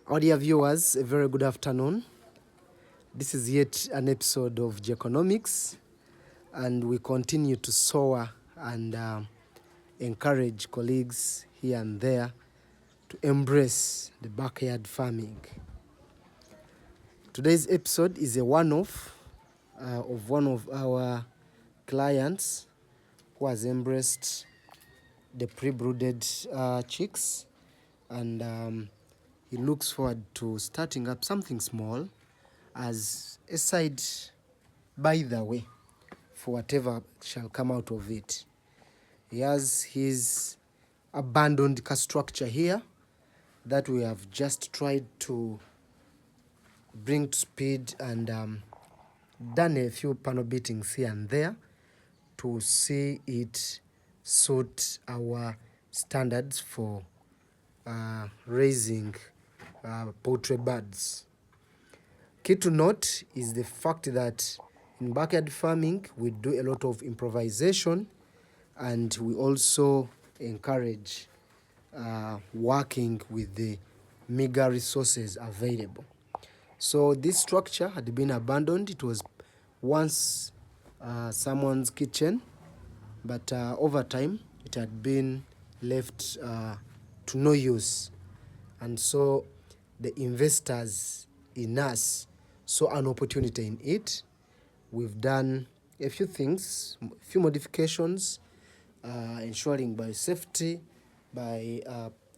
Our dear viewers, a very good afternoon. This is yet an episode of Geoconomics, and we continue to soar and encourage colleagues here and there to embrace the backyard farming. Today's episode is a one-off of one of our clients who has embraced the pre-brooded chicks, and he looks forward to starting up something small as a side, by the way, for whatever shall come out of it. He has his abandoned car structure here that we have just tried to bring to speed and done a few panel beatings here and there to see it suit our standards for raising poultry birds. Key to note is the fact that in backyard farming we do a lot of improvisation, and we also encourage working with the meager resources available. So this structure had been abandoned. It was once someone's kitchen, but over time it had been left to no use. And so the investors in us saw an opportunity in it. We've done a few things, a few modifications, ensuring biosafety by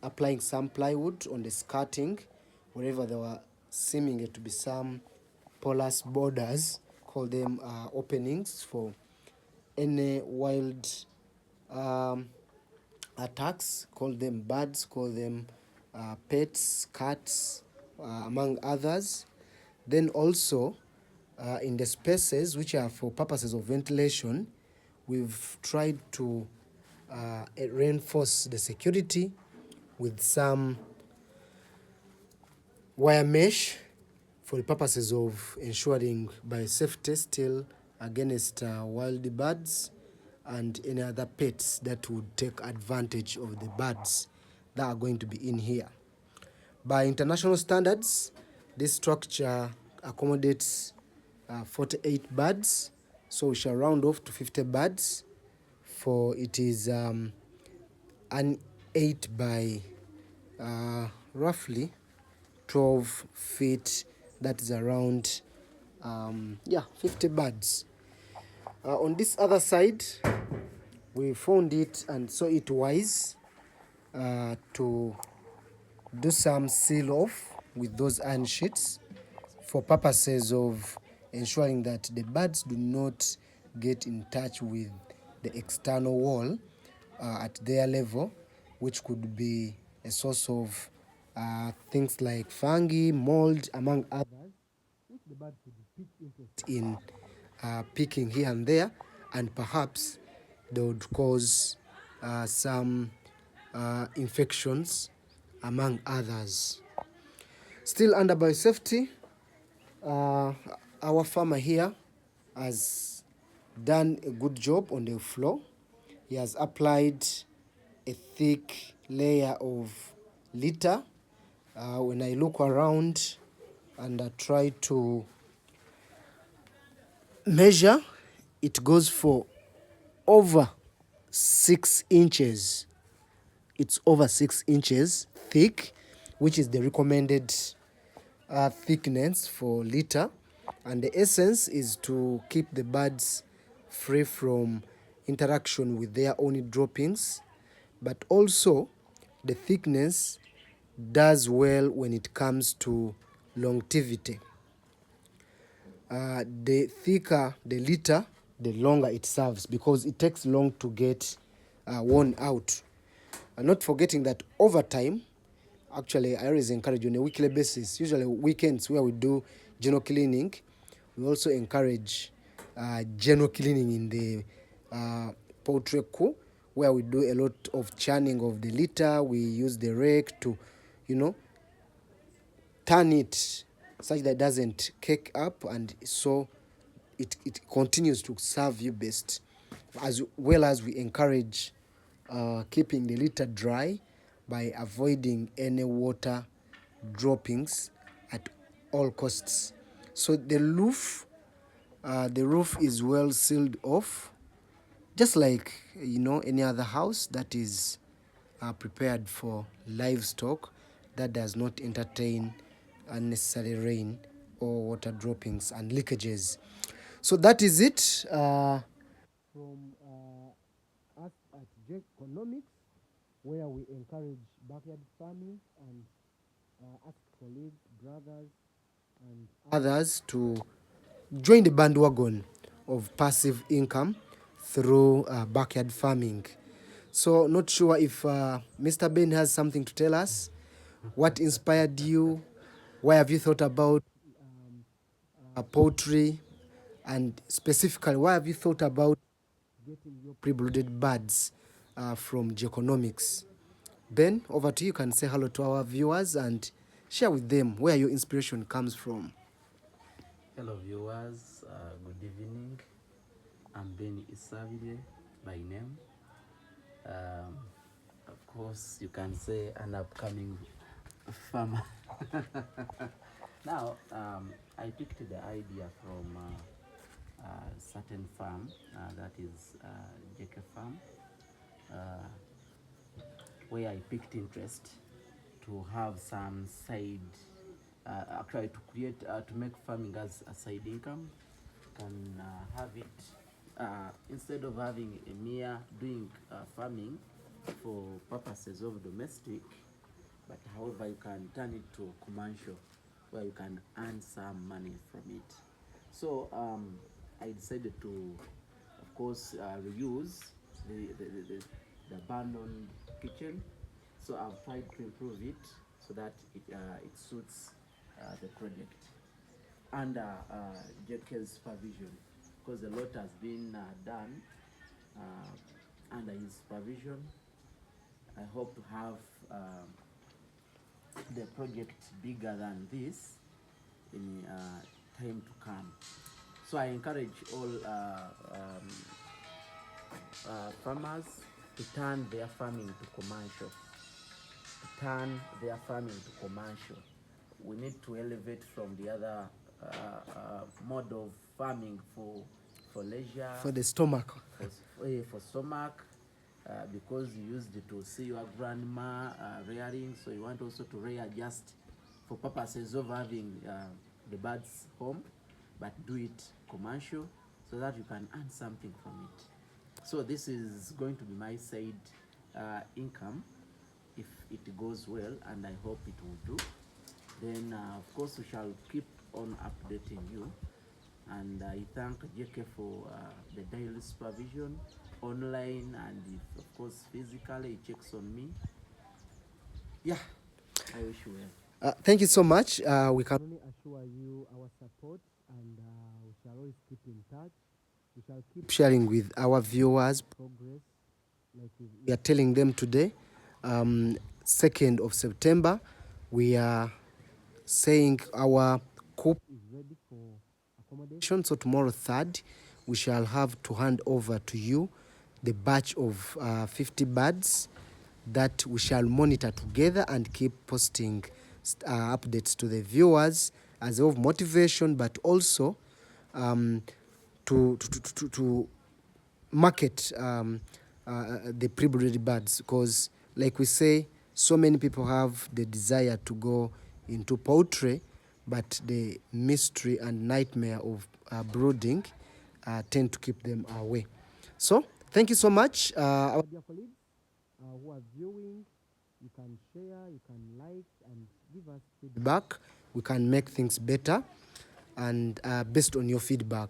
applying some plywood on the skirting wherever there were seeming to be some porous borders, call them openings for any wild attacks, call them birds, call them pets, cats, among others. Then also in the spaces which are for purposes of ventilation, we've tried to reinforce the security with some wire mesh for the purposes of ensuring biosafety still against wild birds and any other pets that would take advantage of the birds that are going to be in here. By international standards, this structure accommodates 48 birds, so we shall round off to 50 birds, for it is an 8 by roughly 12 feet, that is around 50 birds. On this other side, we found it and saw it wise to do some seal off with those iron sheets for purposes of ensuring that the birds do not get in touch with the external wall at their level, which could be a source of things like fungi, mold, among others, which the birds could pick interest in picking here and there, and perhaps they would cause some infections, among others. Still under biosafety, our farmer here has done a good job on the floor. He has applied a thick layer of litter. When I look around and I try to measure, it goes for over 6 inches. It's over 6 inches thick, which is the recommended thickness for litter, and the essence is to keep the birds free from interaction with their own droppings, but also the thickness does well when it comes to longevity. The thicker the litter, the longer it serves, because it takes long to get worn out. And not forgetting that over time, actually I always encourage on a weekly basis, usually weekends where we do general cleaning, we also encourage general cleaning in the poultry coop, where we do a lot of churning of the litter. We use the rake to, turn it such that it doesn't cake up, and so it continues to serve you best, as well as we encourage keeping the litter dry by avoiding any water droppings at all costs. So the roof is well sealed off, just like any other house that is prepared for livestock that does not entertain unnecessary rain or water droppings and leakages. So that is it from us at J Economics, where we encourage backyard farming and ask colleagues, brothers, and others to join the bandwagon of passive income through backyard farming. So, not sure if Mr. Ben has something to tell us. What inspired you? Why have you thought about poultry? And specifically, why have you thought about getting your pre-brooded birds from Geoconomics? Ben, over to you. You can say hello to our viewers and share with them where your inspiration comes from. Hello viewers, good evening. I'm Ben Isavile by name. Of course, you can say an upcoming farmer. Now, I picked the idea from a certain farm, that is JK Farm, where I picked interest to have some side, actually to create, to make farming as a side income. Can have it, instead of having a mere doing farming for purposes of domestic, but however you can turn it to commercial where you can earn some money from it. So I decided to, of course, reuse the abandoned kitchen. So I've tried to improve it so that it suits the project under JK's supervision, because a lot has been done under his supervision. I hope to have the project bigger than this in time to come. So I encourage all farmers to turn their farming to commercial. We need to elevate from the other mode of farming for leisure, For the stomach. for stomach, because you used it to see your grandma rearing, so you want also to rear just for purposes of having the birds home, but do it commercial so that you can earn something from it. So this is going to be my side income if it goes well, and I hope it will do. Then of course we shall keep on updating you, and I thank JK for the daily supervision online, and if, of course, physically he checks on me. Yeah, I wish you well. Thank you so much. We can only assure you our support, and we shall always keep in touch. We shall keep sharing with our viewers progress, like we are telling them today. 2nd of September, we are saying our Coop is ready for accommodation. So tomorrow, 3rd, we shall have to hand over to you the batch of 50 birds that we shall monitor together and keep posting updates to the viewers as of motivation, but also to market the pre-bred birds, because like we say, so many people have the desire to go into poultry, but the mystery and nightmare of brooding tend to keep them away. So thank you so much, our dear colleagues who are viewing. You can share, you can like, and give us feedback. We can make things better, and based on your feedback,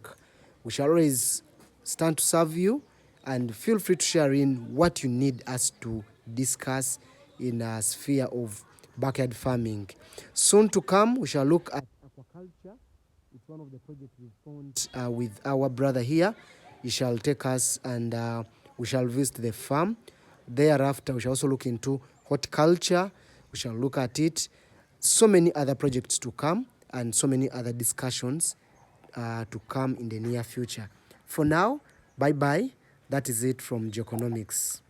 we shall always stand to serve you, and feel free to share in what you need us to discuss in a sphere of backyard farming. Soon to come, we shall look at aquaculture. It's one of the projects we've found with our brother here. He shall take us, and we shall visit the farm. Thereafter, we shall also look into horticulture. We shall look at it. So many other projects to come, and so many other discussions to come in the near future. For now, bye-bye. That is it from Geoconomics.